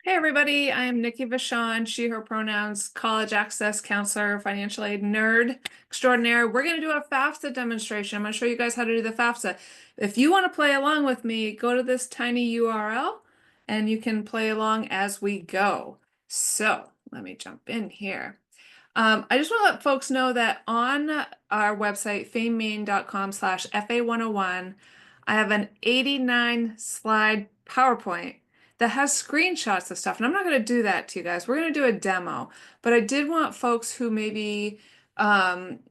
Hey everybody, I'm Nikki Vachon, she, her pronouns, college access counselor, financial aid nerd extraordinaire. We're going to do a FAFSA demonstration. I'm going to show you guys how to do the FAFSA. If you want to play along with me, go to this tiny URL and you can play along as we go. So let me jump in here. I just want to let folks know that on our website, famemain.com/FA101, I have an 89 slide PowerPoint that has screenshots of stuff. And I'm not going to do that to you guys. We're going to do a demo. But I did want folks who maybe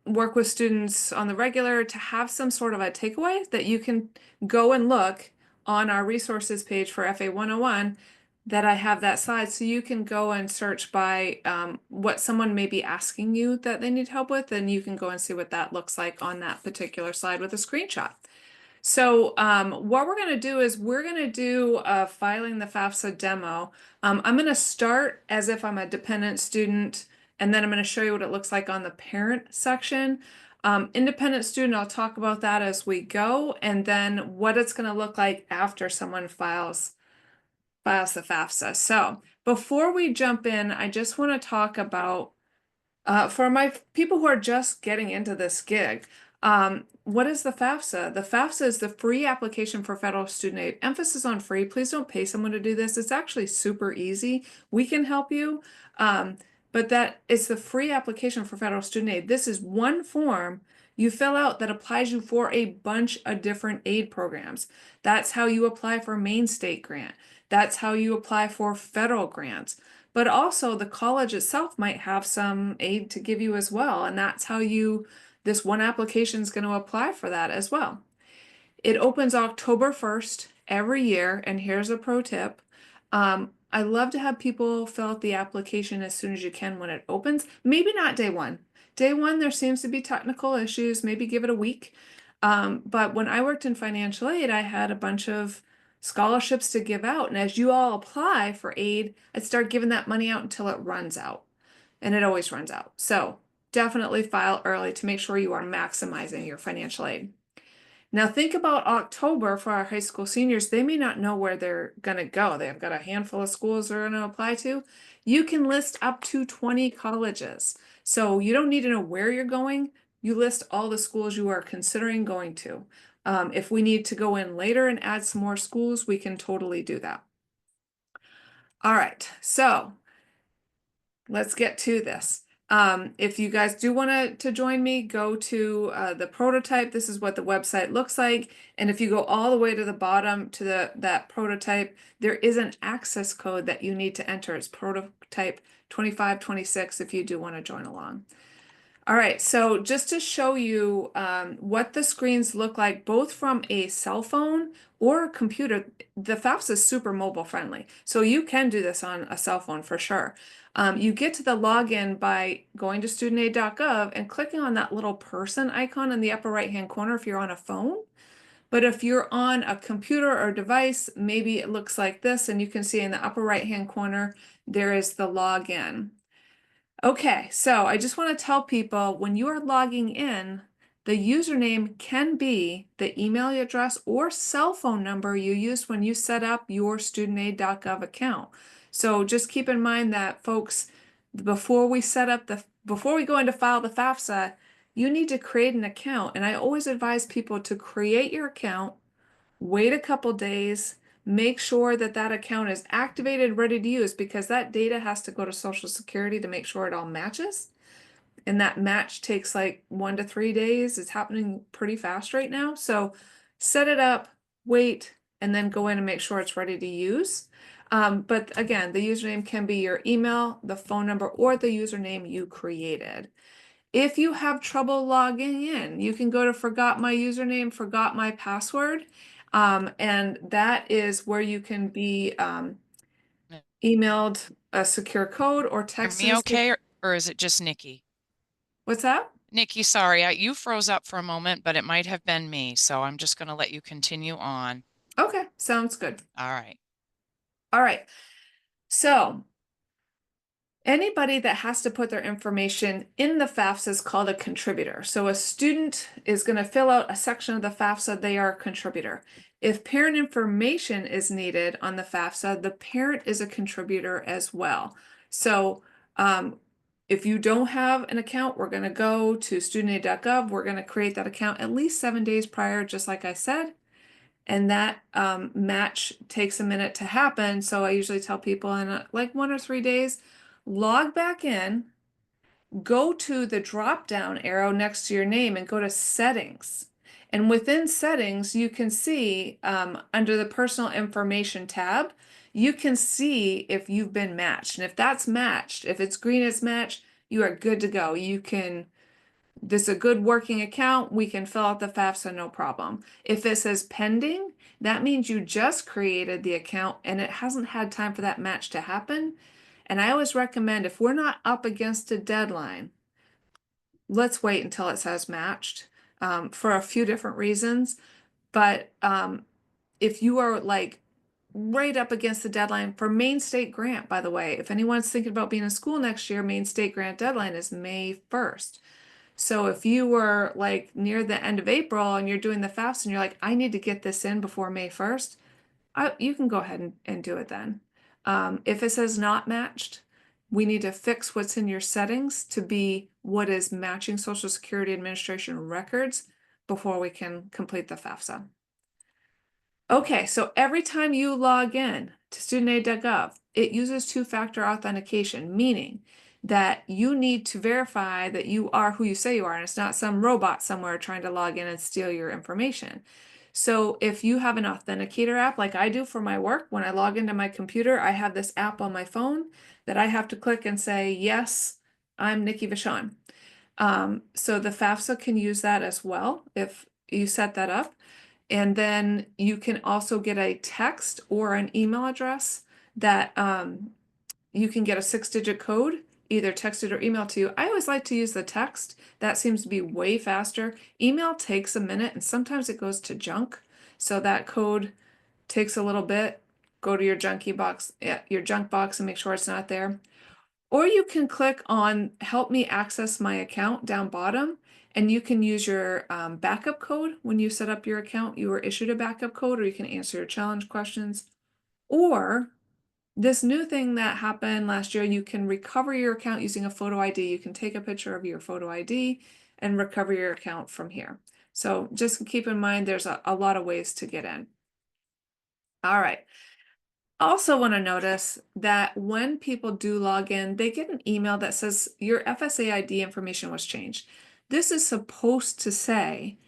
work with students on the regular to have some sort of a takeaway that you can go and look on our resources page for FA101 that I have that slide, so you can go and search by what someone may be asking you that they need help with, and you can go and see what that looks like on that particular slide with a screenshot. So what we're going to do is we're going to do filing the FAFSA demo. I'm going to start as if I'm a dependent student, and then I'm going to show you what it looks like on the parent section. Independent student, I'll talk about that as we go, and then what it's going to look like after someone files the FAFSA. So before we jump in, I just want to talk about, for my people who are just getting into this gig, what is the FAFSA? The FAFSA is the free application for federal student aid. Emphasis on free. Please don't pay someone to do this. It's actually super easy. We can help you, but that is the free application for federal student aid. This is one form you fill out that applies you for a bunch of different aid programs. That's how you apply for Maine State Grant. That's how you apply for federal grants. But also the college itself might have some aid to give you as well. And that's how this one application is going to apply for that as well. It opens October 1st every year. And here's a pro tip. I love to have people fill out the application as soon as you can when it opens. Maybe not day one. Day one, there seems to be technical issues. Maybe give it a week. But when I worked in financial aid, I had a bunch of scholarships to give out. And as you all apply for aid, I'd start giving that money out until it runs out. And it always runs out. So definitely file early to make sure you are maximizing your financial aid. Now think about October for our high school seniors. They may not know where they're going to go. They've got a handful of schools they're going to apply to. You can list up to 20 colleges. So you don't need to know where you're going. You list all the schools you are considering going to. If we need to go in later and add some more schools, we can totally do that. All right, so let's get to this. If you guys do want to join me, go to the prototype. This is what the website looks like. And if you go all the way to the bottom to that prototype, there is an access code that you need to enter. It's prototype 2526 if you do want to join along. All right, so just to show you what the screens look like, both from a cell phone or a computer, the FAFSA is super mobile friendly. So you can do this on a cell phone for sure. You get to the login by going to studentaid.gov and clicking on that little person icon in the upper right-hand corner if you're on a phone. But if you're on a computer or device, maybe it looks like this, and you can see in the upper right-hand corner, there is the login. Okay, so I just want to tell people when you are logging in, the username can be the email address or cell phone number you used when you set up your studentaid.gov account. So just keep in mind that, folks, before we go in to file the FAFSA, you need to create an account. And I always advise people to create your account, wait a couple days, make sure that that account is activated, ready to use, because that data has to go to Social Security to make sure it all matches. And that match takes like 1 to 3 days. It's happening pretty fast right now. So set it up, wait, and then go in and make sure it's ready to use. But again, the username can be your email, the phone number, or the username you created. If you have trouble logging in, you can go to forgot my username, forgot my password. And that is where you can be emailed a secure code or Hear texted. me okay, or is it just Nikki? What's that? Nikki, sorry, you froze up for a moment, but it might have been me, so I'm just going to let you continue on. Okay, sounds good. All right. All right. So Anybody that has to put their information in the FAFSA is called a contributor. So a student is going to fill out a section of the FAFSA, they are a contributor. If parent information is needed on the FAFSA, the parent is a contributor as well. So if you don't have an account, we're going to go to studentaid.gov. We're going to create that account at least 7 days prior, just like I said. And that match takes a minute to happen. So I usually tell people in like 1 or 3 days, log back in, go to the drop down arrow next to your name and go to settings. And within settings, you can see under the personal information tab, you can see if you've been matched. And if that's matched, if it's green as matched, you are good to go. You can, this is a good working account. We can fill out the FAFSA, no problem. If it says pending, that means you just created the account and it hasn't had time for that match to happen. And I always recommend if we're not up against a deadline, let's wait until it says matched for a few different reasons. But if you are like right up against the deadline for Maine State Grant, by the way, if anyone's thinking about being in school next year, Maine State Grant deadline is May 1st. So if you were like near the end of April and you're doing the FAFSA and you're like, I need to get this in before May 1st, you can go ahead and do it then. If it says not matched, we need to fix what's in your settings to be what is matching Social Security Administration records before we can complete the FAFSA. Okay, so every time you log in to studentaid.gov, it uses two-factor authentication, meaning that you need to verify that you are who you say you are, and it's not some robot somewhere trying to log in and steal your information. So if you have an authenticator app like I do for my work, when I log into my computer, I have this app on my phone that I have to click and say, yes, I'm Nikki Vachon. So the FAFSA can use that as well if you set that up. And then you can also get a text or an email address that you can get a 6-digit code, either texted or emailed to you. I always like to use the text. That seems to be way faster. Email takes a minute and sometimes it goes to junk. So that code takes a little bit. Go to your junkie box, your junk box and make sure it's not there. Or you can click on help me access my account down bottom, and you can use your backup code. When you set up your account, you were issued a backup code, or you can answer your challenge questions. Or this new thing that happened last year, you can recover your account using a photo ID. You can take a picture of your photo ID and recover your account from here. So just keep in mind, there's a lot of ways to get in. All right. Also want to notice that when people do log in, they get an email that says your FSA ID information was changed. This is supposed to say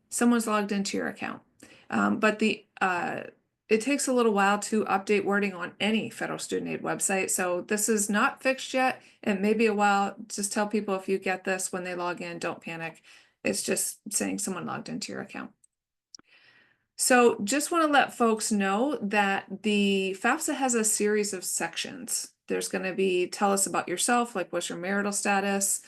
someone's logged into your account. But it takes a little while to update wording on any federal student aid website. So this is not fixed yet. It may be a while. Just tell people if you get this when they log in, don't panic. It's just saying someone logged into your account. So just want to let folks know that the FAFSA has a series of sections. There's going to be tell us about yourself, like what's your marital status.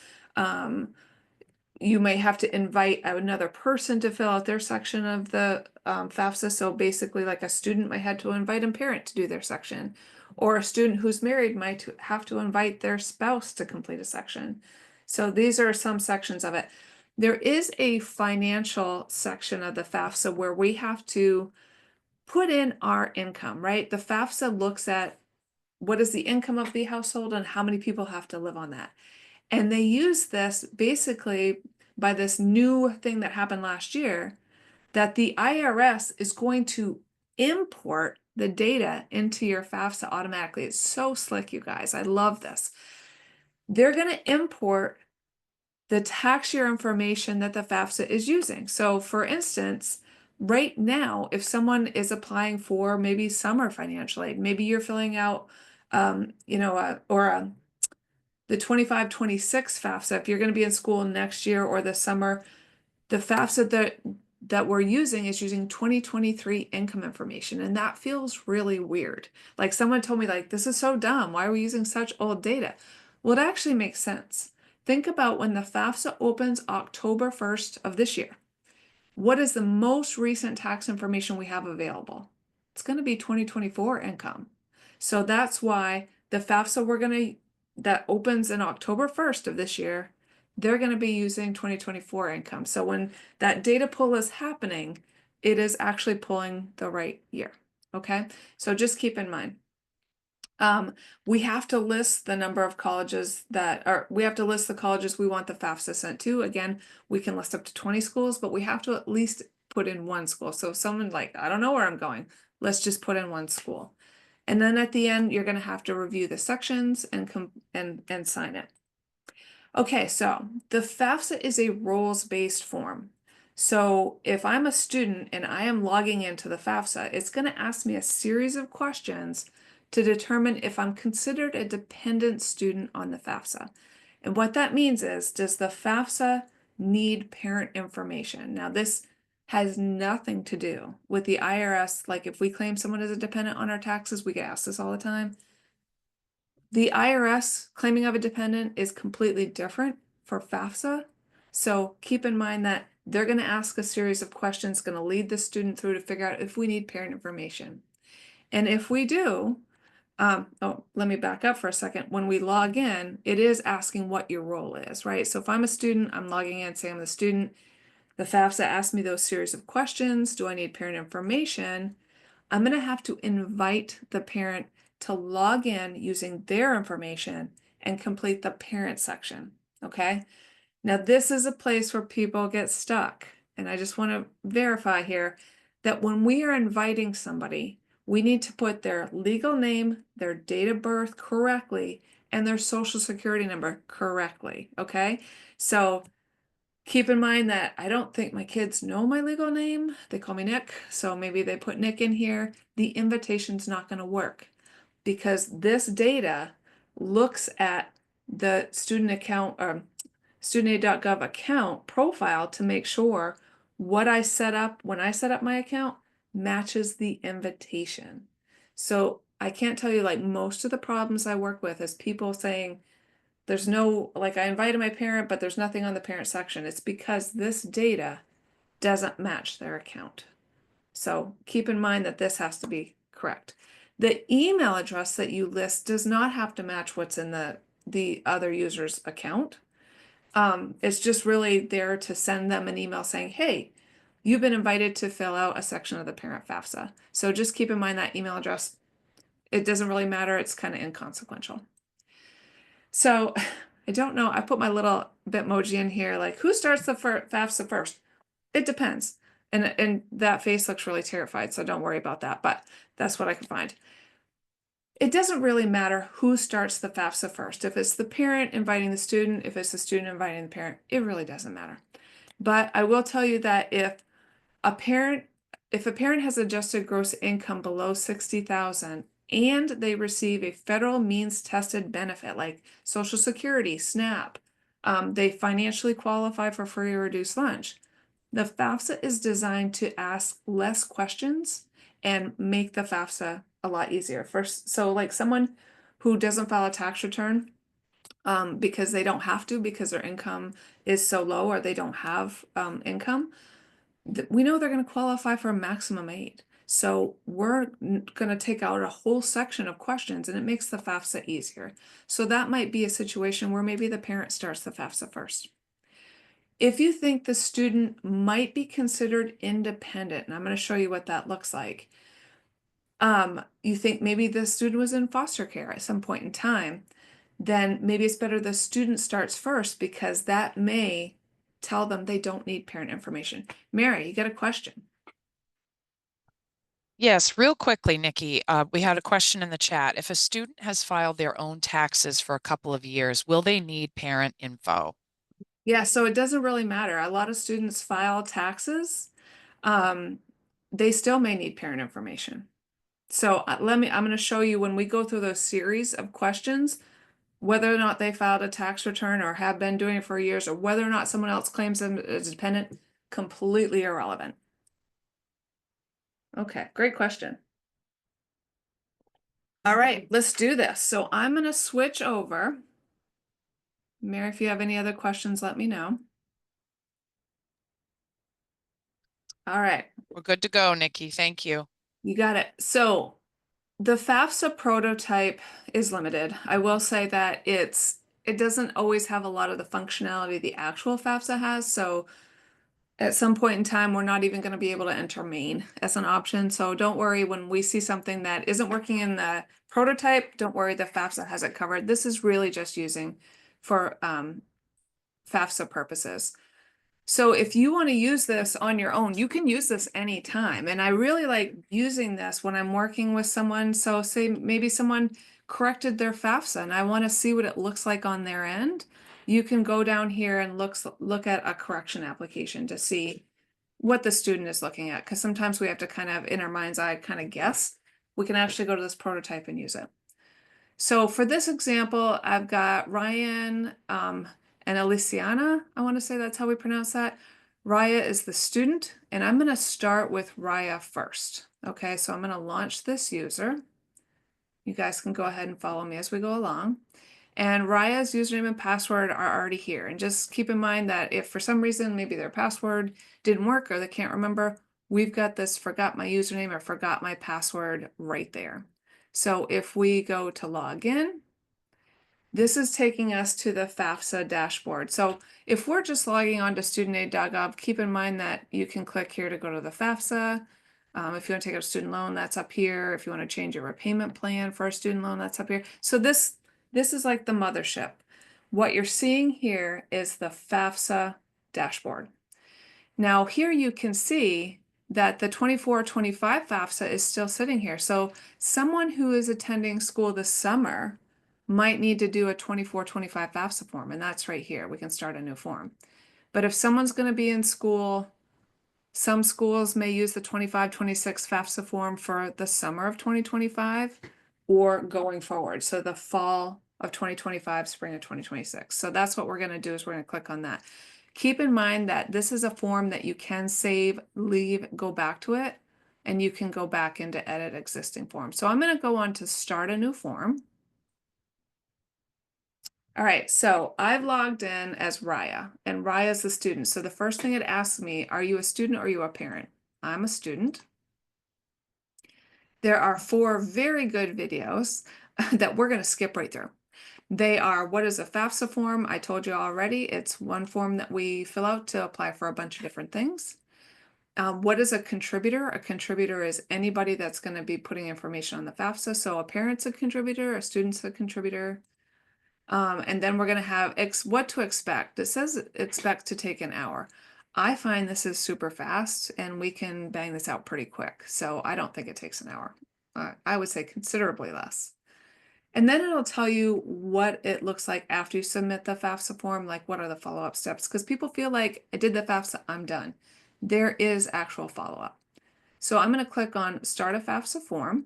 You may have to invite another person to fill out their section of the FAFSA. So basically like a student might have to invite a parent to do their section, or a student who's married might have to invite their spouse to complete a section. So these are some sections of it. There is a financial section of the FAFSA where we have to put in our income, right? The FAFSA looks at what is the income of the household and how many people have to live on that. And they use this basically by this new thing that happened last year, that the IRS is going to import the data into your FAFSA automatically. It's so slick, you guys. I love this. They're going to import the tax year information that the FAFSA is using. So for instance, right now, if someone is applying for maybe summer financial aid, maybe you're filling out, the 25-26 FAFSA, if you're going to be in school next year or this summer, the FAFSA that we're using is using 2023 income information. And that feels really weird. Like someone told me like, this is so dumb. Why are we using such old data? Well, it actually makes sense. Think about when the FAFSA opens October 1st of this year. What is the most recent tax information we have available? It's going to be 2024 income. So that's why the FAFSA we're going to that opens in October 1st of this year, they're going to be using 2024 income. So when that data pull is happening, it is actually pulling the right year. Okay, so just keep in mind. We have to list the number of colleges that are, we have to list the colleges we want the FAFSA sent to. Again, we can list up to 20 schools, but we have to at least put in one school. So if someone like, I don't know where I'm going, let's just put in one school. And then at the end, you're going to have to review the sections and sign it. Okay, so the FAFSA is a roles-based form. So if I'm a student and I am logging into the FAFSA, it's going to ask me a series of questions to determine if I'm considered a dependent student on the FAFSA. And what that means is, does the FAFSA need parent information? Now, this has nothing to do with the IRS. Like if we claim someone as a dependent on our taxes, we get asked this all the time. The IRS claiming of a dependent is completely different for FAFSA. So keep in mind that they're going to ask a series of questions, going to lead the student through to figure out if we need parent information. And if we do, let me back up for a second. When we log in, it is asking what your role is, right? So if I'm a student, I'm logging in, say I'm the student, the FAFSA asks me those series of questions. Do I need parent information? I'm going to have to invite the parent to log in using their information and complete the parent section. Okay. Now, this is a place where people get stuck. And I just want to verify here that when we are inviting somebody, we need to put their legal name, their date of birth correctly, and their social security number correctly. Okay. So keep in mind that I don't think my kids know my legal name. They call me Nick, so maybe they put Nick in here. The invitation's not going to work because this data looks at the student account or studentaid.gov account profile to make sure what I set up when I set up my account matches the invitation. So I can't tell you, like, most of the problems I work with is people saying, there's no, like, I invited my parent, but there's nothing on the parent section. It's because this data doesn't match their account. So keep in mind that this has to be correct. The email address that you list does not have to match what's in the other user's account. It's just really there to send them an email saying, hey, you've been invited to fill out a section of the parent FAFSA. So just keep in mind that email address. It doesn't really matter. It's kind of inconsequential. So I don't know. I put my little Bitmoji in here, like, who starts the FAFSA first? It depends. And that face looks really terrified, so don't worry about that. But that's what I could find. It doesn't really matter who starts the FAFSA first. If it's the parent inviting the student, if it's the student inviting the parent, it really doesn't matter. But I will tell you that a parent has adjusted gross income below 60,000 and they receive a federal means tested benefit like Social Security, SNAP, they financially qualify for free or reduced lunch. The FAFSA is designed to ask less questions and make the FAFSA a lot easier. First, so like someone who doesn't file a tax return because they don't have to because their income is so low or they don't have income, we know they're going to qualify for a maximum aid. So we're going to take out a whole section of questions and it makes the FAFSA easier. So that might be a situation where maybe the parent starts the FAFSA first. If you think the student might be considered independent, and I'm going to show you what that looks like. You think maybe the student was in foster care at some point in time, then maybe it's better the student starts first because that may tell them they don't need parent information. Mary, you got a question? Yes, real quickly, Nikki, we had a question in the chat. If a student has filed their own taxes for a couple of years, will they need parent info? Yeah, so it doesn't really matter. A lot of students file taxes. They still may need parent information. So I'm going to show you when we go through those series of questions, whether or not they filed a tax return or have been doing it for years, or whether or not someone else claims them as dependent, completely irrelevant. Okay, great question. All right, let's do this. So I'm going to switch over. Mary, if you have any other questions, let me know. All right. We're good to go, Nikki. Thank you. You got it. So The FAFSA prototype is limited. I will say that it doesn't always have a lot of the functionality the actual FAFSA has. So at some point in time, we're not even going to be able to enter main as an option. So don't worry when we see something that isn't working in the prototype, don't worry, the FAFSA has it covered. This is really just using for FAFSA purposes. So if you want to use this on your own, you can use this anytime. And I really like using this when I'm working with someone. So say maybe someone corrected their FAFSA and I want to see what it looks like on their end. You can go down here and look at a correction application to see what the student is looking at. Because sometimes we have to kind of, in our mind's eye, kind of guess. We can actually go to this prototype and use it. So for this example, I've got Ryan and Aliciana. I want to say that's how we pronounce that. Raya is the student, and I'm going to start with Raya first. Okay, so I'm going to launch this user. You guys can go ahead and follow me as we go along. And Raya's username and password are already here. And just keep in mind that if for some reason maybe their password didn't work or they can't remember, we've got this forgot my username or forgot my password right there. So if we go to log in, this is taking us to the FAFSA dashboard. So if we're just logging on to studentaid.gov, keep in mind that you can click here to go to the FAFSA. If you want to take out a student loan, that's up here. If you want to change your repayment plan for a student loan, that's up here. So this is like the mothership. What you're seeing here is the FAFSA dashboard. Now here you can see that the 24-25 FAFSA is still sitting here. So someone who is attending school this summer might need to do a 24-25 FAFSA form, and that's right here. We can start a new form. But if someone's going to be in school, some schools may use the 25-26 FAFSA form for the summer of 2025 or going forward. So the fall of 2025, spring of 2026. So that's what we're going to do is we're going to click on that. Keep in mind that this is a form that you can save, leave, go back to it, and you can go back into edit existing form. So I'm going to go on to start a new form. All right, so I've logged in as Raya, and Raya is the student. So the first thing it asks me, are you a student or are you a parent? I'm a student. There are 4 very good videos that we're going to skip right through. They are, what is a FAFSA form? I told you already, it's one form that we fill out to apply for a bunch of different things. What is a contributor? A contributor is anybody that's going to be putting information on the FAFSA. So a parent's a contributor, a student's a contributor. And then we're going to have what to expect. It says expect to take an hour. I find this is super fast and we can bang this out pretty quick. So I don't think it takes an hour. I would say considerably less. And then it'll tell you what it looks like after you submit the FAFSA form, like what are the follow-up steps? Because people feel like I did the FAFSA, I'm done. There is actual follow-up. So I'm going to click on Start a FAFSA form.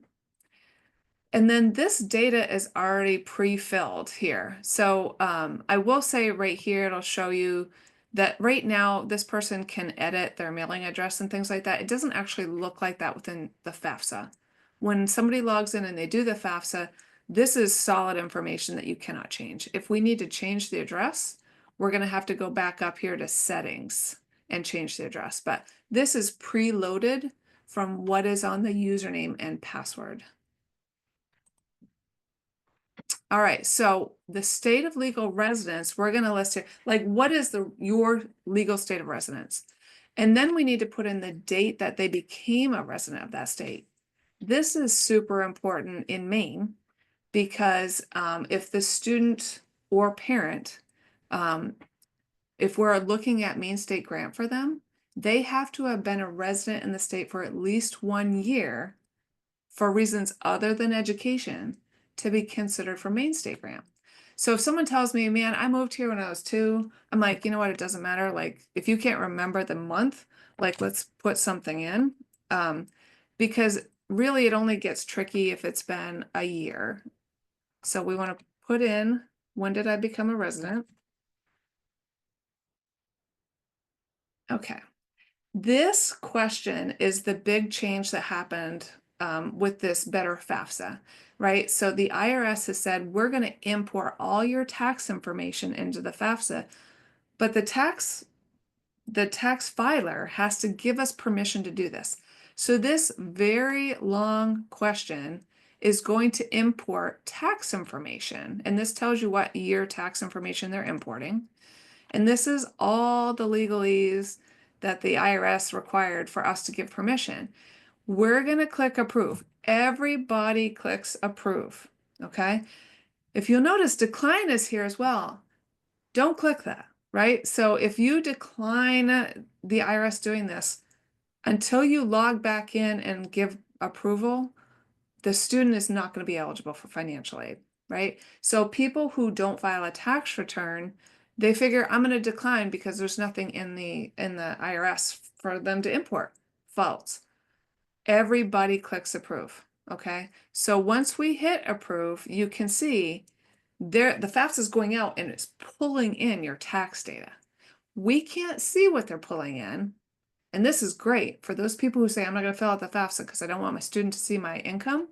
And then this data is already pre-filled here. So I will say right here, it'll show you that right now this person can edit their mailing address and things like that. It doesn't actually look like that within the FAFSA. When somebody logs in and they do the FAFSA, this is solid information that you cannot change. If we need to change the address, we're going to have to go back up here to settings and change the address. But this is preloaded from what is on the username and password. All right, so the state of legal residence, we're going to list here, like what is your legal state of residence? And then we need to put in the date that they became a resident of that state. This is super important in Maine because if the student or parent, if we're looking at Maine state grant for them, they have to have been a resident in the state for at least 1 year for reasons other than education to be considered for Maine state grant. So if someone tells me, man, I moved here when I was 2, I'm like, you know what, it doesn't matter. Like if you can't remember the month, like let's put something in. Because really it only gets tricky if it's been a year. So we want to put in, when did I become a resident? Okay. This question is the big change that happened with this better FAFSA, right? So the IRS has said, we're going to import all your tax information into the FAFSA, but the tax filer has to give us permission to do this. So this very long question is going to import tax information. And this tells you what year tax information they're importing. And this is all the legalese that the IRS required for us to give permission. We're going to click approve. Everybody clicks approve. Okay. If you'll notice, decline is here as well. Don't click that, right? So if you decline the IRS doing this, until you log back in and give approval, the student is not going to be eligible for financial aid, right? So people who don't file a tax return, they figure I'm going to decline because there's nothing in the IRS for them to import. False. Everybody clicks approve. Okay. So once we hit approve, you can see there the FAFSA is going out and it's pulling in your tax data. We can't see what they're pulling in. And this is great for those people who say, I'm not going to fill out the FAFSA because I don't want my student to see my income.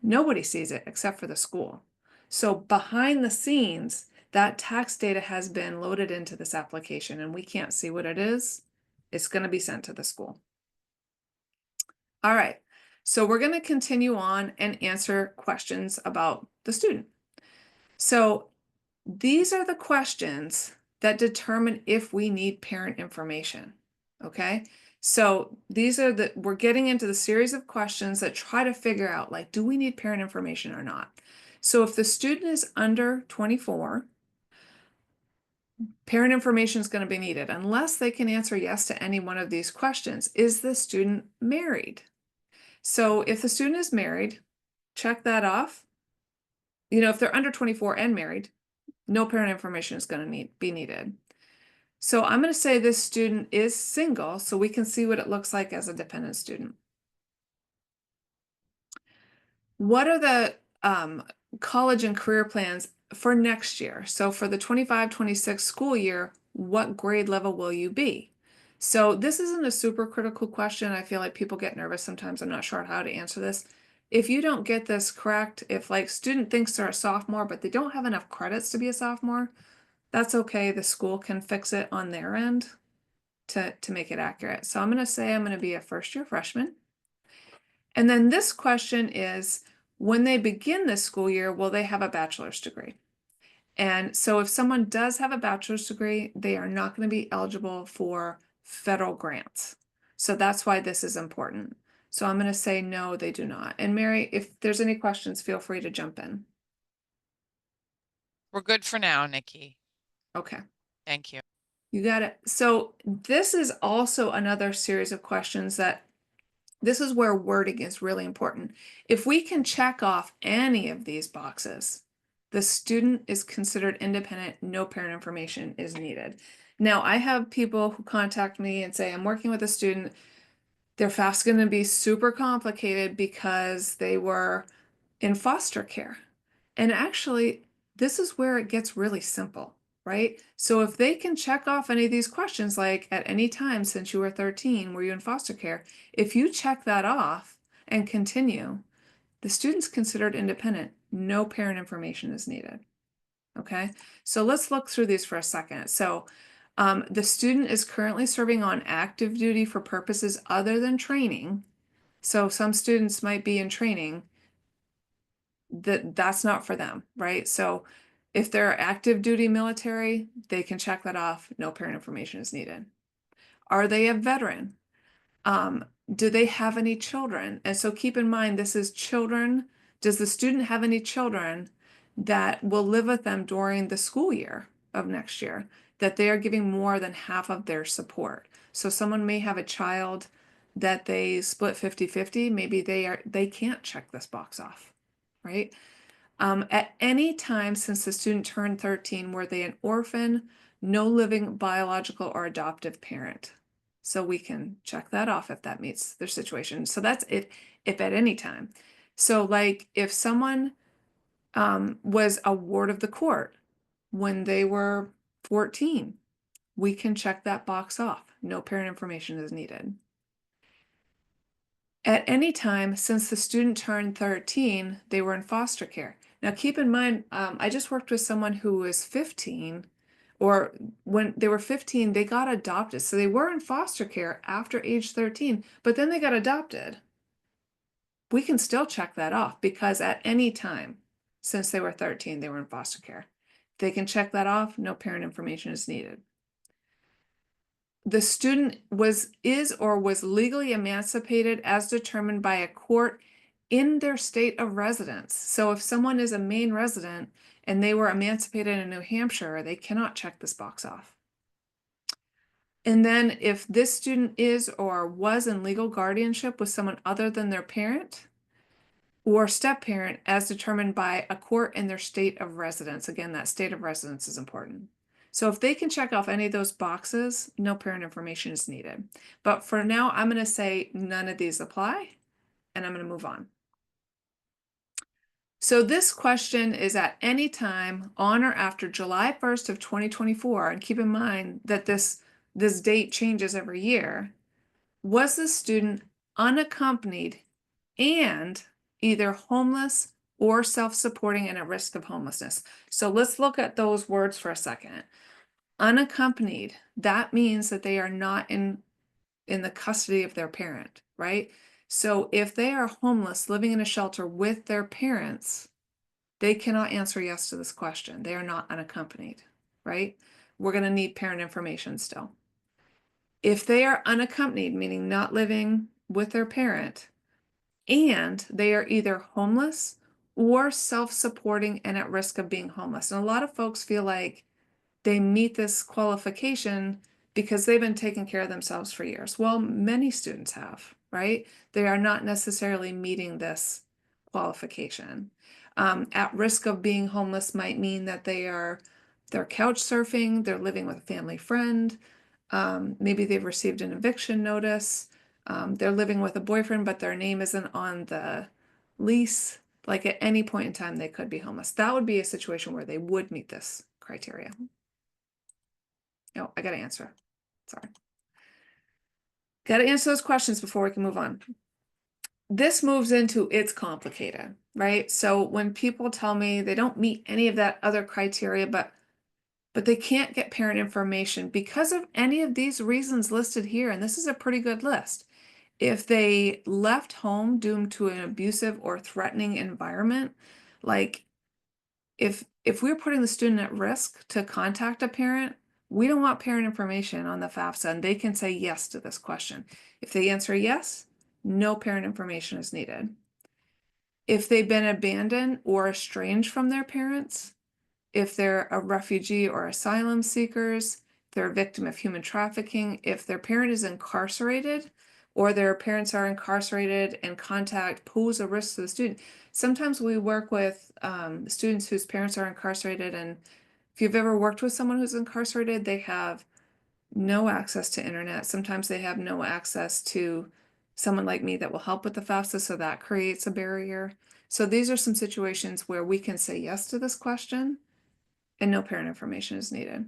Nobody sees it except for the school. So behind the scenes, that tax data has been loaded into this application and we can't see what it is. It's going to be sent to the school. All right, so we're going to continue on and answer questions about the student. So these are the questions that determine if we need parent information, okay? So these are we're getting into the series of questions that try to figure out, like, do we need parent information or not? So if the student is under 24, parent information is going to be needed unless they can answer yes to any one of these questions. Is the student married? So if the student is married, check that off. You know, if they're under 24 and married, no parent information is going to be needed. So I'm going to say this student is single so we can see what it looks like as a dependent student. What are the college and career plans for next year? So for the 25-26 school year, what grade level will you be? So this isn't a super critical question. I feel like people get nervous sometimes. I'm not sure how to answer this. If you don't get this correct, if like student thinks they're a sophomore, but they don't have enough credits to be a sophomore, that's okay. The school can fix it on their end to make it accurate. So I'm going to say I'm going to be a first-year freshman. And then this question is, when they begin this school year, will they have a bachelor's degree? And so if someone does have a bachelor's degree, they are not going to be eligible for federal grants. So that's why this is important. So I'm going to say no, they do not. And Mary, if there's any questions, feel free to jump in. We're good for now, Nikki. Okay. Thank you. You got it. So this is also another series of questions that this is where wording is really important. If we can check off any of these boxes, the student is considered independent, no parent information is needed. Now, I have people who contact me and say, I'm working with a student, their FAFSA going to be super complicated because they were in foster care. And actually, this is where it gets really simple, right? So if they can check off any of these questions, like at any time since you were 13, were you in foster care? If you check that off and continue, the student's considered independent. No parent information is needed. Okay, so let's look through these for a second. So the student is currently serving on active duty for purposes other than training. So some students might be in training. That's not for them, right? So if they're active duty military, they can check that off. No parent information is needed. Are they a veteran? Do they have any children? And so keep in mind, this is children. Does the student have any children that will live with them during the school year of next year, that they are giving more than half of their support? So someone may have a child that they split 50-50. Maybe they can't check this box off, right? At any time since the student turned 13, were they an orphan, no living biological or adoptive parent? So we can check that off if that meets their situation. So that's it, if at any time. So like if someone was a ward of the court when they were 14, we can check that box off. No parent information is needed. At any time since the student turned 13, they were in foster care. Now, keep in mind, I just worked with someone who was 15, or when they were 15, they got adopted. So they were in foster care after age 13, but then they got adopted. we can still check that off because at any time since they were 13, they were in foster care. They can check that off, no parent information is needed. The student is or was legally emancipated as determined by a court in their state of residence. So if someone is a Maine resident and they were emancipated in New Hampshire, they cannot check this box off. And then if this student is or was in legal guardianship with someone other than their parent or step-parent as determined by a court in their state of residence. Again, that state of residence is important. So if they can check off any of those boxes, no parent information is needed. But for now, I'm going to say none of these apply, and I'm going to move on. So this question is at any time on or after July 1st of 2024, and keep in mind that this date changes every year. Was the student unaccompanied and either homeless or self-supporting and at risk of homelessness? So let's look at those words for a second. Unaccompanied, that means that they are not in the custody of their parent, right? So if they are homeless, living in a shelter with their parents, they cannot answer yes to this question. They are not unaccompanied, right? We're going to need parent information still. If they are unaccompanied, meaning not living with their parent, and they are either homeless or self-supporting and at risk of being homeless. And a lot of folks feel like they meet this qualification because they've been taking care of themselves for years. Well, many students have, right? They are not necessarily meeting this qualification. At risk of being homeless might mean that they're couch surfing, they're living with a family friend, maybe they've received an eviction notice, they're living with a boyfriend, but their name isn't on the lease. Like at any point in time, they could be homeless. That would be a situation where they would meet this criteria. Oh, I got to answer. Sorry. Got to answer those questions before we can move on. This moves into it's complicated, right? So when people tell me they don't meet any of that other criteria, but they can't get parent information because of any of these reasons listed here, and this is a pretty good list. If they left home due to an abusive or threatening environment, like if we're putting the student at risk to contact a parent, we don't want parent information on the FAFSA, and they can say yes to this question. If they answer yes, no parent information is needed. If they've been abandoned or estranged from their parents, if they're a refugee or asylum seekers, they're a victim of human trafficking, if their parent is incarcerated or their parents are incarcerated and contact pose a risk to the student. Sometimes we work with students whose parents are incarcerated, and if you've ever worked with someone who's incarcerated, they have no access to internet. Sometimes they have no access to someone like me that will help with the FAFSA, so that creates a barrier. So these are some situations where we can say yes to this question and no parent information is needed.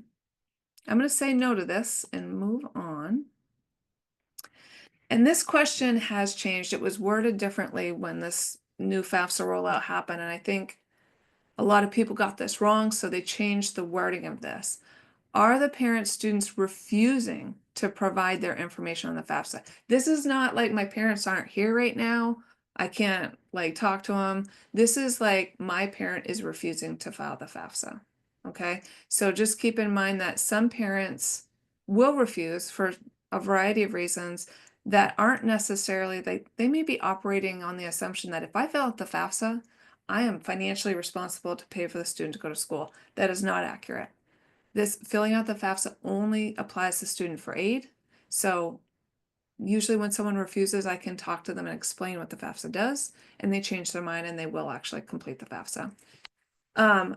I'm going to say no to this and move on. And this question has changed. It was worded differently when this new FAFSA rollout happened, and I think a lot of people got this wrong, so they changed the wording of this. Are the parent students refusing to provide their information on the FAFSA? This is not like my parents aren't here right now, I can't like talk to them. This is like my parent is refusing to file the FAFSA. Okay, so just keep in mind that some parents will refuse for a variety of reasons that aren't necessarily, they may be operating on the assumption that if I fill out the FAFSA, I am financially responsible to pay for the student to go to school. That is not accurate. This filling out the FAFSA only applies to student for aid. So usually when someone refuses, I can talk to them and explain what the FAFSA does, and they change their mind and they will actually complete the FAFSA.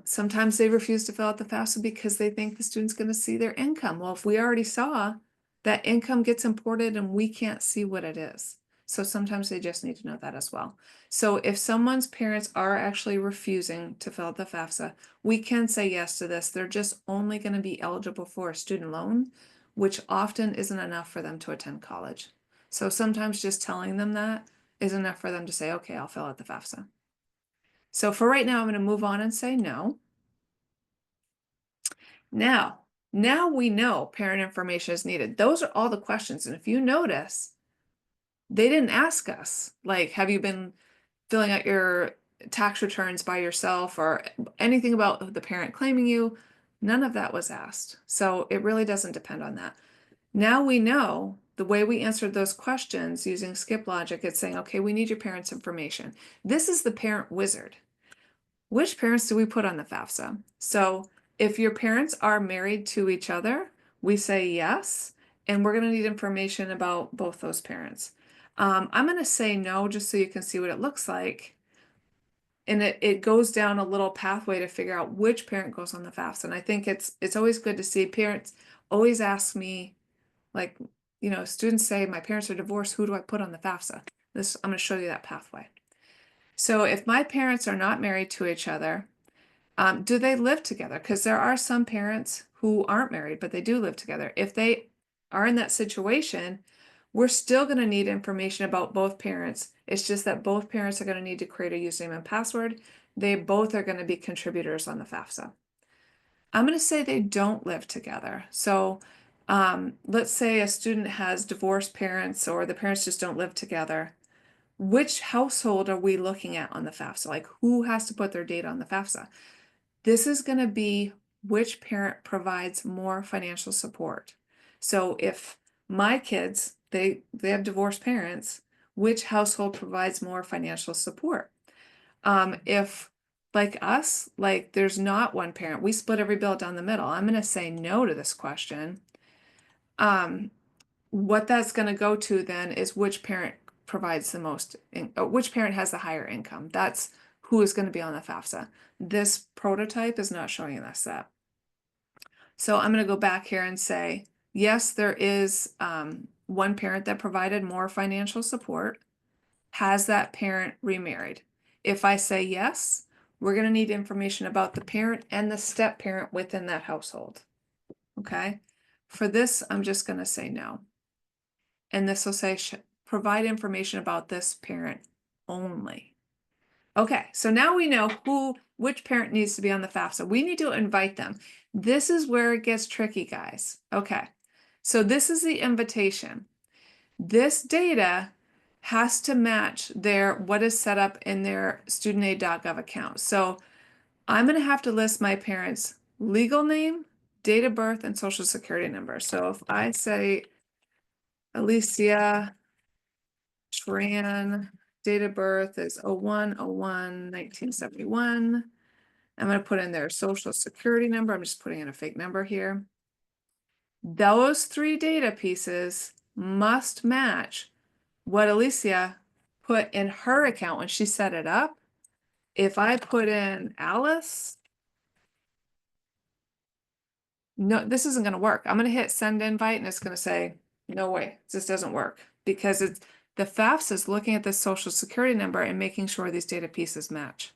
Sometimes they refuse to fill out the FAFSA because they think the student's going to see their income. Well, if we already saw that income gets imported and we can't see what it is. So sometimes they just need to know that as well. So if someone's parents are actually refusing to fill out the FAFSA, we can say yes to this. They're just only going to be eligible for a student loan, which often isn't enough for them to attend college. So sometimes just telling them that is enough for them to say, okay, I'll fill out the FAFSA. So for right now, I'm going to move on and say no. Now we know parent information is needed. Those are all the questions. And if you notice, they didn't ask us, like, have you been filling out your tax returns by yourself or anything about the parent claiming you. None of that was asked. So it really doesn't depend on that. Now we know the way we answered those questions using skip logic, it's saying, okay, we need your parents' information. This is the parent wizard. Which parents do we put on the FAFSA? So if your parents are married to each other, we say yes, and we're going to need information about both those parents. I'm going to say no, just so you can see what it looks like. And it goes down a little pathway to figure out which parent goes on the FAFSA. And I think it's always good to see. Parents always ask me, like, students say, my parents are divorced, who do I put on the FAFSA? I'm going to show you that pathway. So if my parents are not married to each other, do they live together? Because there are some parents who aren't married, but they do live together. If they are in that situation, we're still going to need information about both parents. It's just that both parents are going to need to create a username and password. They both are going to be contributors on the FAFSA. I'm going to say they don't live together. So let's say a student has divorced parents or the parents just don't live together. Which household are we looking at on the FAFSA? Like, who has to put their data on the FAFSA? This is going to be which parent provides more financial support. So if my kids, they have divorced parents, which household provides more financial support? If like us, like there's not one parent, we split every bill down the middle. I'm going to say no to this question. What that's going to go to then is which parent provides the most, which parent has the higher income. That's who is going to be on the FAFSA. This prototype is not showing us that. So I'm going to go back here and say, yes, there is one parent that provided more financial support. Has that parent remarried? If I say yes, we're going to need information about the parent and the step parent within that household. Okay. For this, I'm just going to say no. And this will say provide information about this parent only. Okay, so now we know which parent needs to be on the FAFSA. We need to invite them. This is where it gets tricky, guys. Okay, so this is the invitation. This data has to match what is set up in their studentaid.gov account. So I'm going to have to list my parents' legal name, date of birth, and social security number. So if I say Alicia Tran, date of birth is 01/01/1971. I'm going to put in their social security number. I'm just putting in a fake number here. Those three data pieces must match what Alicia put in her account when she set it up. If I put in Alice, no, this isn't going to work. I'm going to hit send invite and it's going to say, no way, this doesn't work because the FAFSA is looking at the social security number and making sure these data pieces match.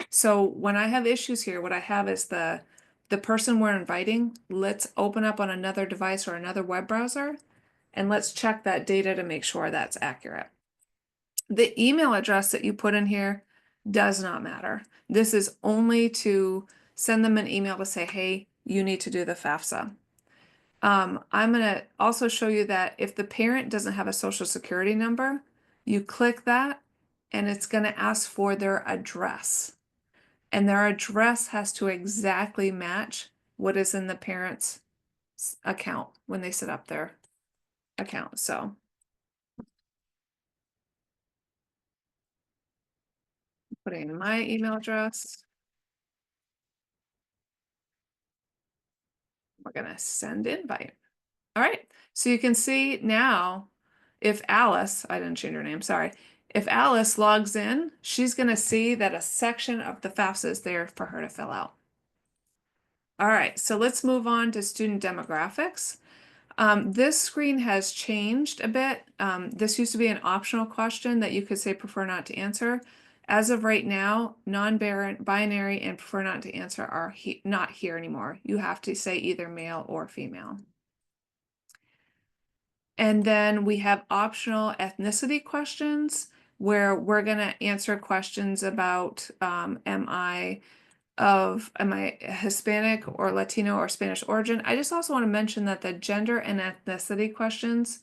So when I have issues here, what I have is the person we're inviting, let's open up on another device or another web browser, and let's check that data to make sure that's accurate. The email address that you put in here does not matter. This is only to send them an email to say, hey, you need to do the FAFSA. I'm going to also show you that if the parent doesn't have a social security number, you click that and it's going to ask for their address. And their address has to exactly match what is in the parent's account when they set up their account. So putting in my email address. We're going to send invite. All right. So you can see now if Alice, I didn't change her name, sorry. If Alice logs in, she's going to see that a section of the FAFSA is there for her to fill out. All right, so let's move on to student demographics. This screen has changed a bit. This used to be an optional question that you could say prefer not to answer. As of right now, non-binary and prefer not to answer are not here anymore. You have to say either male or female. And then we have optional ethnicity questions where we're going to answer questions about am I Hispanic or Latino or Spanish origin. I just also want to mention that the gender and ethnicity questions,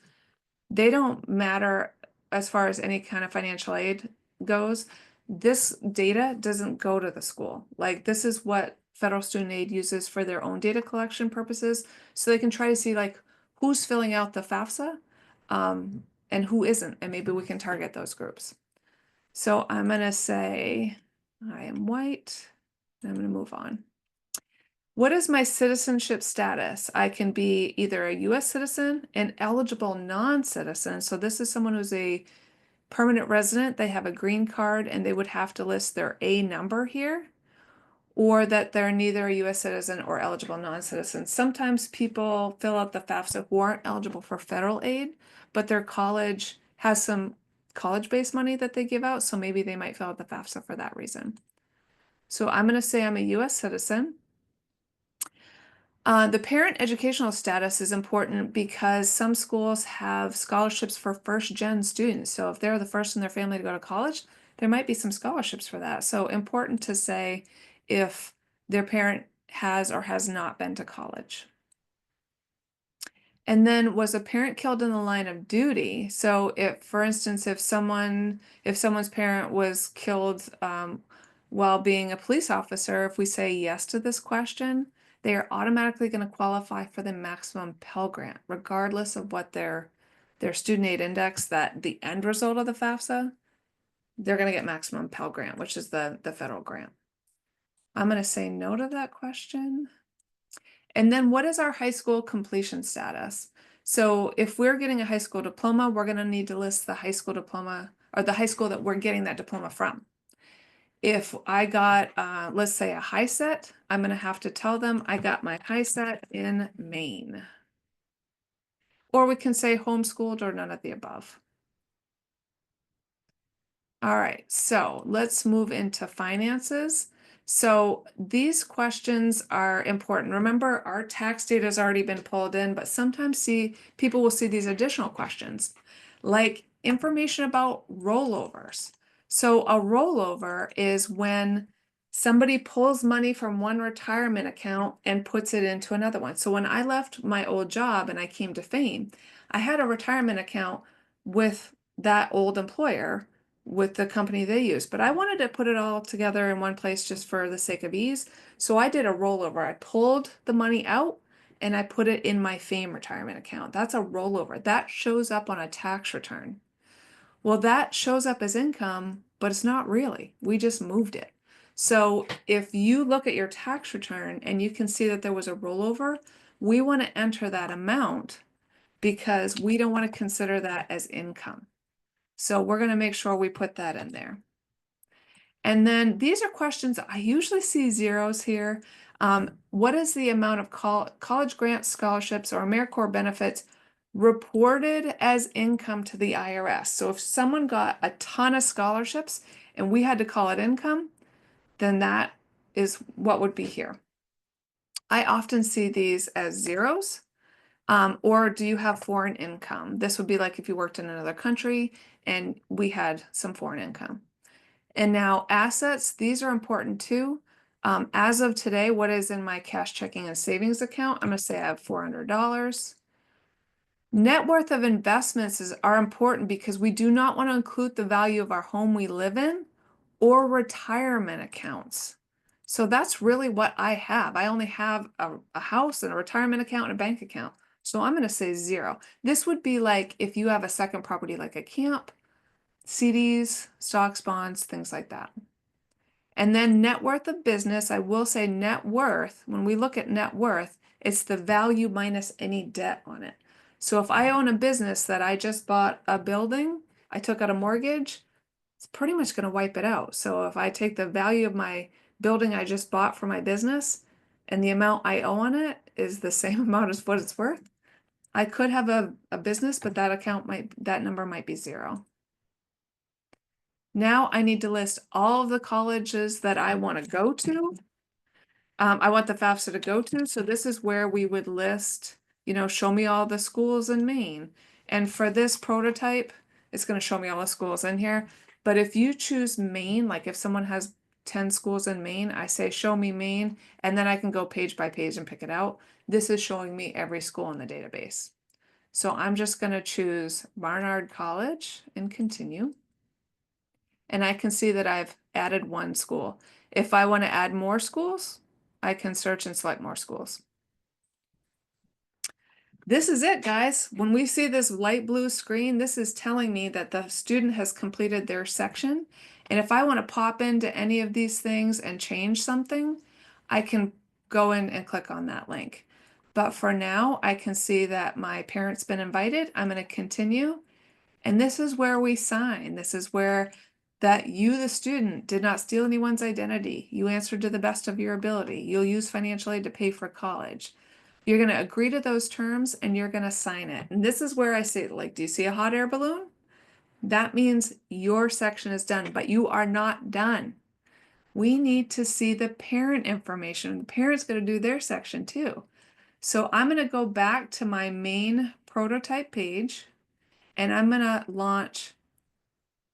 they don't matter as far as any kind of financial aid goes. this data doesn't go to the school. Like this is what federal student aid uses for their own data collection purposes. So they can try to see like who's filling out the FAFSA and who isn't. And maybe we can target those groups. So I'm going to say I am white. I'm going to move on. What is my citizenship status? I can be either a US citizen, an eligible non-citizen. So this is someone who's a permanent resident, they have a green card and they would have to list their A number here, or that they're neither a US citizen or eligible non-citizen. Sometimes people fill out the FAFSA who aren't eligible for federal aid, but their college has some college-based money that they give out, so maybe they might fill out the FAFSA for that reason. So I'm going to say I'm a US citizen. The parent educational status is important because some schools have scholarships for first-gen students. So if they're the first in their family to go to college, there might be some scholarships for that. So important to say if their parent has or has not been to college. And then was a parent killed in the line of duty? So if, for instance, if someone's parent was killed while being a police officer, if we say yes to this question, they are automatically going to qualify for the maximum Pell Grant, regardless of what their student aid index, that the end result of the FAFSA, they're going to get maximum Pell Grant, which is the federal grant. I'm going to say no to that question. And then what is our high school completion status? So if we're getting a high school diploma, we're going to need to list the high school diploma or the high school that we're getting that diploma from. If I got, let's say a high set, I'm going to have to tell them I got my high set in Maine. Or we can say homeschooled or none of the above. All right, so let's move into finances. So these questions are important. Remember, our tax data has already been pulled in, but sometimes people will see these additional questions, like information about rollovers. So a rollover is when somebody pulls money from one retirement account and puts it into another one. So when I left my old job and I came to Fame, I had a retirement account with that old employer with the company they use, but I wanted to put it all together in one place just for the sake of ease. So I did a rollover. I pulled the money out and I put it in my Fame retirement account. That's a rollover. That shows up on a tax return. Well, that shows up as income, but it's not really. We just moved it. So if you look at your tax return and you can see that there was a rollover, we want to enter that amount because we don't want to consider that as income. So we're going to make sure we put that in there. And then these are questions, I usually see zeros here. What is the amount of college grants, scholarships, or AmeriCorps benefits reported as income to the IRS? So if someone got a ton of scholarships and we had to call it income, then that is what would be here. I often see these as zeros. Or do you have foreign income? This would be like if you worked in another country and we had some foreign income. And now assets, these are important too. As of today, what is in my cash checking and savings account? I'm going to say I have $400. Net worth of investments are important because we do not want to include the value of our home we live in or retirement accounts. So that's really what I have. I only have a house and a retirement account and a bank account. So I'm going to say zero. This would be like if you have a second property like a camp, CDs, stocks, bonds, things like that. And then net worth of business, I will say net worth, when we look at net worth, it's the value minus any debt on it. So if I own a business that I just bought a building, I took out a mortgage, it's pretty much going to wipe it out. So if I take the value of my building I just bought for my business and the amount I owe on it is the same amount as what it's worth, I could have a business, but that number might be zero. Now I need to list all of the colleges that I want to go to. I want the FAFSA to go to. So this is where we would list, show me all the schools in Maine. And for this prototype, it's going to show me all the schools in here. But if you choose Maine, like if someone has 10 schools in Maine, I say, show me Maine, and then I can go page by page and pick it out. This is showing me every school in the database. So I'm just going to choose Barnard College and continue. and I can see that I've added one school. If I want to add more schools, I can search and select more schools. This is it, guys. When we see this light blue screen, this is telling me that the student has completed their section. And if I want to pop into any of these things and change something, I can go in and click on that link. But for now, I can see that my parent's been invited. I'm going to continue. And this is where we sign. This is where that you, the student, did not steal anyone's identity. You answered to the best of your ability. You'll use financial aid to pay for college. You're going to agree to those terms and you're going to sign it. And this is where I say, like, do you see a hot air balloon? That means your section is done, but you are not done. We need to see the parent information. The parent's going to do their section too. So I'm going to go back to my main prototype page and I'm going to launch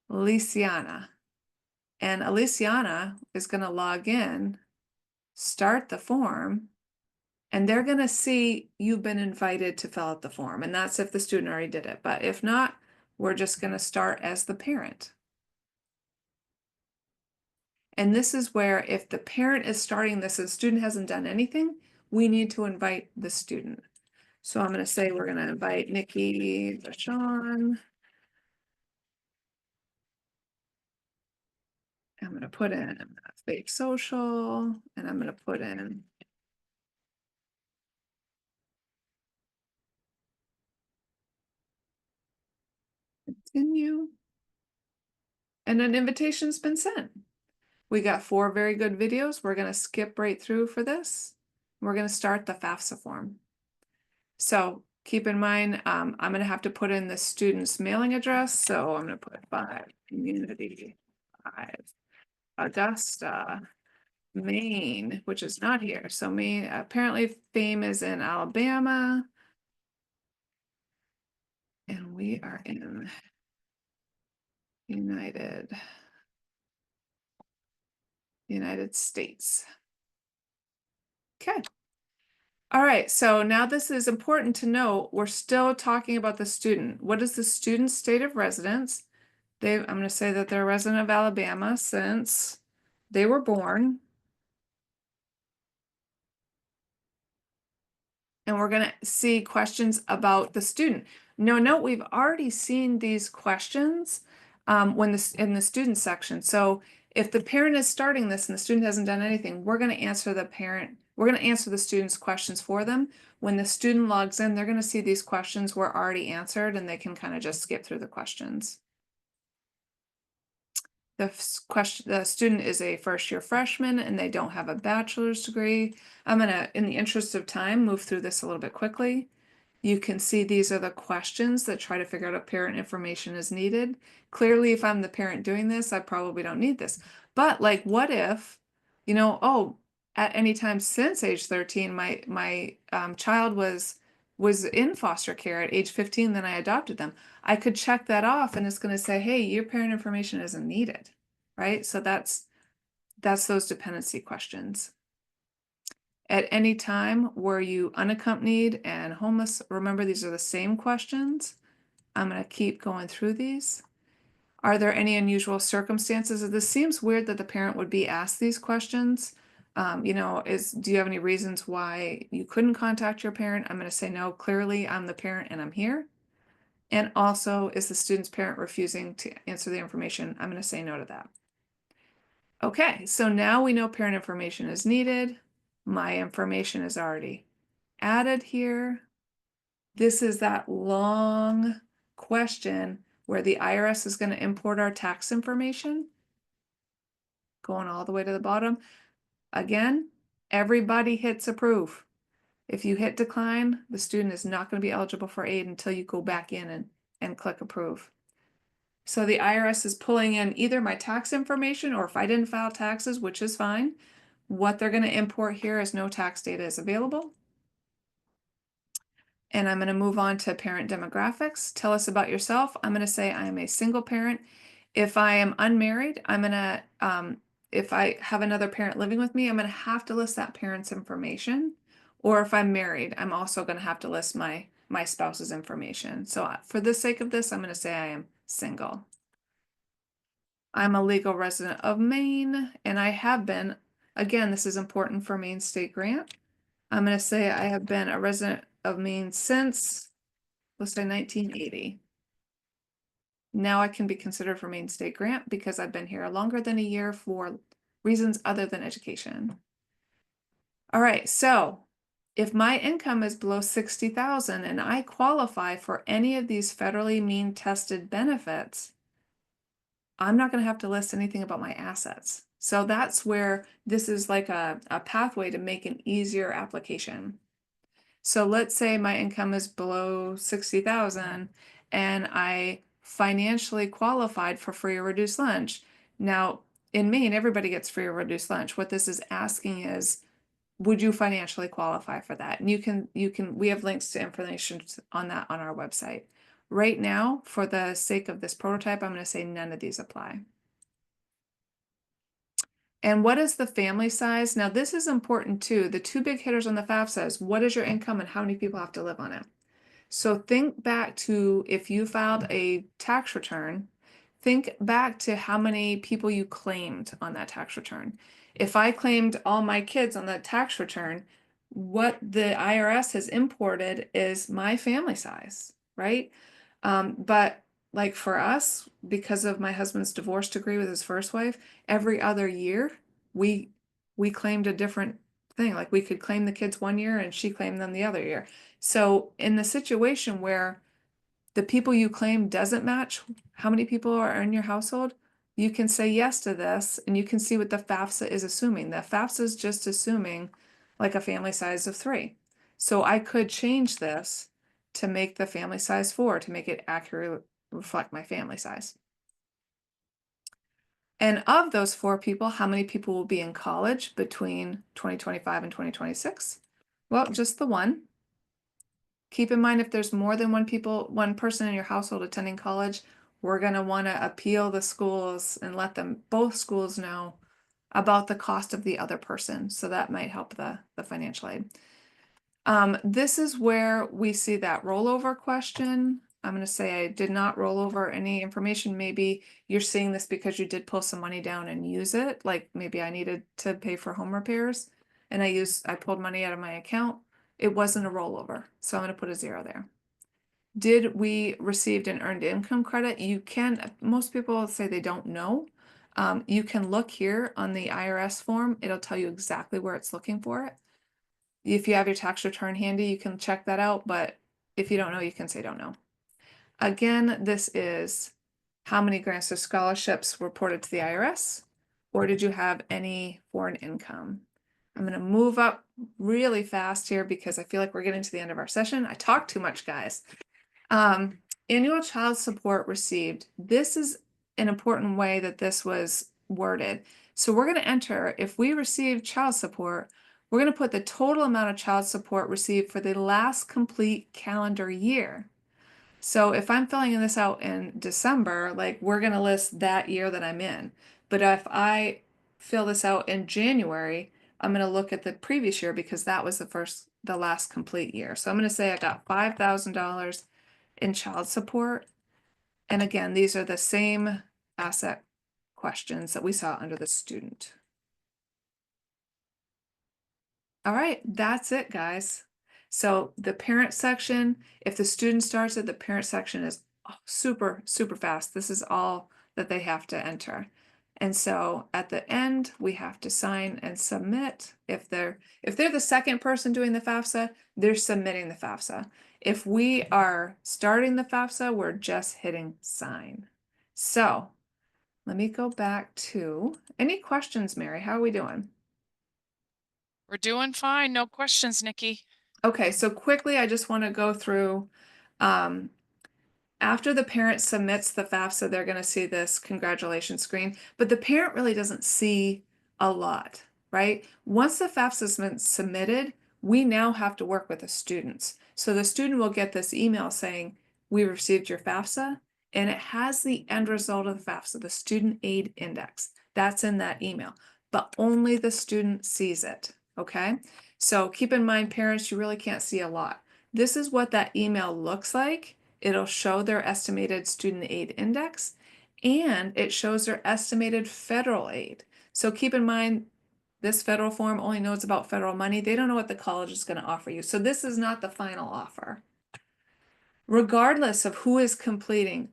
Lisiana. And Aliciana is going to log in, start the form, and they're going to see you've been invited to fill out the form. And that's if the student already did it. But if not, we're just going to start as the parent. And this is where if the parent is starting this and the student hasn't done anything, we need to invite the student. So I'm going to say we're going to invite Nikki, Vachon. I'm going to put in fake social, and I'm going to put in continue. And an invitation's been sent. We got 4 very good videos. We're going to skip right through for this. We're going to start the FAFSA form. So keep in mind, I'm going to have to put in the student's mailing address. So I'm going to put 5 Community 5 Augusta, Maine, which is not here. So Maine, apparently Fame is in Alabama. And we are in United States. Okay. All right, so now this is important to know. We're still talking about the student. What is the student's state of residence? I'm going to say that they're a resident of Alabama since they were born. And we're going to see questions about the student. Note, we've already seen these questions in the student section. So if the parent is starting this and the student hasn't done anything, we're going to answer the student's questions for them. When the student logs in, they're going to see these questions were already answered and they can kind of just skip through the questions. The student is a first-year freshman and they don't have a bachelor's degree. I'm going to, in the interest of time, move through this a little bit quickly. You can see these are the questions that try to figure out if parent information is needed. Clearly, if I'm the parent doing this, I probably don't need this. But like, what if, at any time since age 13, my child was in foster care at age 15, then I adopted them. I could check that off and it's going to say, hey, your parent information isn't needed, right? So that's those dependency questions. At any time were you unaccompanied and homeless? Remember, these are the same questions. I'm going to keep going through these. Are there any unusual circumstances? This seems weird that the parent would be asked these questions. Do you have any reasons why you couldn't contact your parent? I'm going to say no. Clearly, I'm the parent and I'm here. And also, is the student's parent refusing to answer the information? I'm going to say no to that. Okay, so now we know parent information is needed. My information is already added here. This is that long question where the IRS is going to import our tax information. Going all the way to the bottom. Again, everybody hits approve. If you hit decline, the student is not going to be eligible for aid until you go back in and click approve. So the IRS is pulling in either my tax information or if I didn't file taxes, which is fine, what they're going to import here is no tax data is available. And I'm going to move on to parent demographics. Tell us about yourself. I'm going to say I am a single parent. If I am unmarried, I'm going to, if I have another parent living with me, I'm going to have to list that parent's information. Or if I'm married, I'm also going to have to list my spouse's information. So for the sake of this, I'm going to say I am single. I'm a legal resident of Maine, and I have been, again, this is important for Maine State Grant. I'm going to say I have been a resident of Maine since, let's say 1980. Now I can be considered for Maine State Grant because I've been here longer than a year for reasons other than education. All right, so if my income is below 60,000 and I qualify for any of these federally mean tested benefits, I'm not going to have to list anything about my assets. So that's where this is like a pathway to make an easier application. So let's say my income is below 60,000 and I financially qualified for free or reduced lunch. Now, in Maine, everybody gets free or reduced lunch. What this is asking is, would you financially qualify for that? And we have links to information on that on our website. Right now, for the sake of this prototype, I'm going to say none of these apply. And what is the family size? Now, this is important too. The two big hitters on the FAFSA is what is your income and how many people have to live on it. So think back to if you filed a tax return, think back to how many people you claimed on that tax return. If I claimed all my kids on that tax return, what the IRS has imported is my family size, right? But like for us, because of my husband's divorce decree with his first wife, every other year we claimed a different thing. Like we could claim the kids one year and she claimed them the other year. So in the situation where the people you claim doesn't match how many people are in your household, you can say yes to this and you can see what the FAFSA is assuming. The FAFSA is just assuming like a family size of 3. So I could change this to make the family size 4 to make it accurately reflect my family size. And of those 4 people, how many people will be in college between 2025 and 2026? Well, just the one. Keep in mind, if there's more than one person in your household attending college, we're going to want to appeal the schools and let both schools know about the cost of the other person. So that might help the financial aid. This is where we see that rollover question. I'm going to say I did not roll over any information. Maybe you're seeing this because you did pull some money down and use it. Like maybe I needed to pay for home repairs and I pulled money out of my account. It wasn't a rollover, so I'm going to put a 0 there. Did we received an earned income credit? Most people say they don't know. You can look here on the IRS form. It'll tell you exactly where it's looking for it. If you have your tax return handy, you can check that out, but if you don't know, you can say don't know. Again, this is how many grants or scholarships were reported to the IRS, or did you have any foreign income? I'm going to move up really fast here because I feel like we're getting to the end of our session. I talk too much, guys. Annual child support received. This is an important way that this was worded. So we're going to enter, if we receive child support, we're going to put the total amount of child support received for the last complete calendar year. So if I'm filling this out in December, like we're going to list that year that I'm in. But if I fill this out in January, I'm going to look at the previous year because that was the last complete year. So I'm going to say I got $5,000 in child support. And again, these are the same asset questions that we saw under the student. All right, that's it, guys. So the parent section, if the student starts it, the parent section is super, super fast. This is all that they have to enter. And so at the end, we have to sign and submit. If they're the second person doing the FAFSA, they're submitting the FAFSA. If we are starting the FAFSA, we're just hitting sign. So let me go back to any questions, Mary? How are we doing? We're doing fine. No questions, Nikki. Okay, so quickly, I just want to go through, after the parent submits the FAFSA, they're going to see this congratulations screen, but the parent really doesn't see a lot, right? Once the FAFSA has been submitted, we now have to work with the students. So the student will get this email saying, we received your FAFSA, and it has the end result of the FAFSA, the student aid index. That's in that email, but only the student sees it, okay? So keep in mind, parents, you really can't see a lot. This is what that email looks like. It'll show their estimated student aid index. and it shows their estimated federal aid. So keep in mind, this federal form only knows about federal money. They don't know what the college is going to offer you. So this is not the final offer. Regardless of who is completing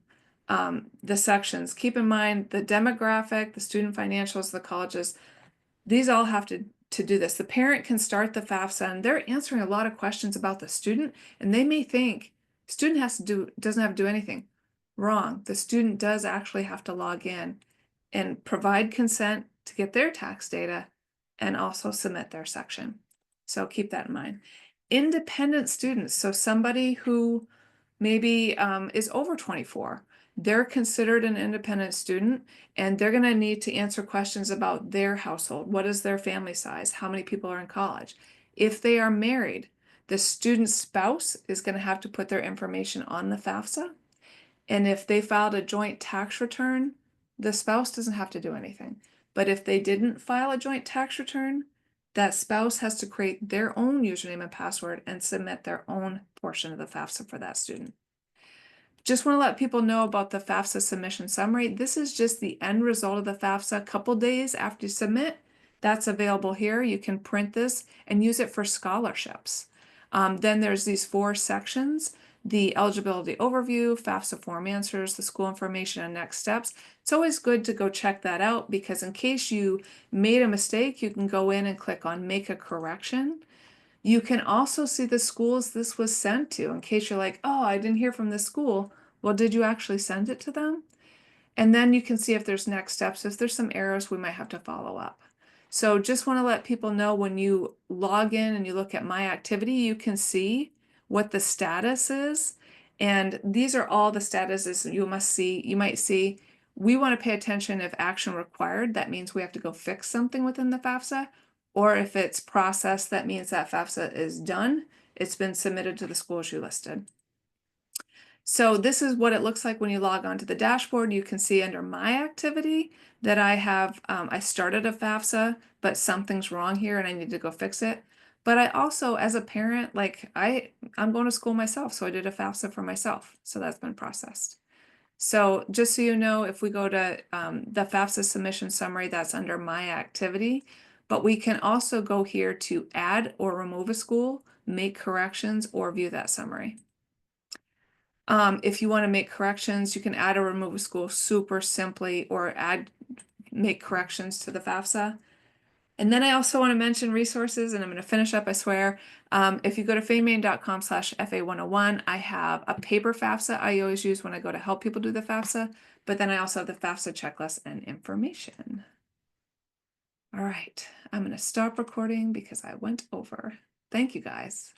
the sections, keep in mind the demographic, the student financials, the colleges, these all have to do this. The parent can start the FAFSA and they're answering a lot of questions about the student, and they may think student doesn't have to do anything. Wrong. The student does actually have to log in and provide consent to get their tax data and also submit their section. So keep that in mind. Independent students, so somebody who maybe is over 24, they're considered an independent student, and they're going to need to answer questions about their household. What is their family size? How many people are in college? If they are married, the student's spouse is going to have to put their information on the FAFSA. And if they filed a joint tax return, the spouse doesn't have to do anything. But if they didn't file a joint tax return, that spouse has to create their own username and password and submit their own portion of the FAFSA for that student. Just want to let people know about the FAFSA submission summary. This is just the end result of the FAFSA a couple days after you submit. That's available here. You can print this and use it for scholarships. Then there's these 4 sections: the eligibility overview, FAFSA form answers, the school information, and next steps. It's always good to go check that out, because in case you made a mistake, you can go in and click on make a correction. You can also see the schools this was sent to, in case you're like, oh, I didn't hear from this school. Well, did you actually send it to them? And then you can see if there's next steps. If there's some errors, we might have to follow up. So just want to let people know, when you log in and you look at my activity, you can see what the status is. And these are all the statuses you must see. You might see, we want to pay attention if action required. That means we have to go fix something within the FAFSA. Or if it's processed, that means that FAFSA is done. It's been submitted to the schools you listed. So this is what it looks like when you log on to the dashboard. You can see under my activity that I have, I started a FAFSA, but something's wrong here and I need to go fix it. But I also, as a parent, like I'm going to school myself, so I did a FAFSA for myself. So that's been processed. So just so you know, if we go to the FAFSA submission summary, that's under my activity. But we can also go here to add or remove a school, make corrections, or view that summary. If you want to make corrections, you can add or remove a school super simply, or make corrections to the FAFSA. And then I also want to mention resources, and I'm going to finish up, I swear. If you go to faymain.com/FA101, I have a paper FAFSA I always use when I go to help people do the FAFSA, but then I also have the FAFSA checklist and information. All right, I'm going to stop recording because I went over. Thank you, guys.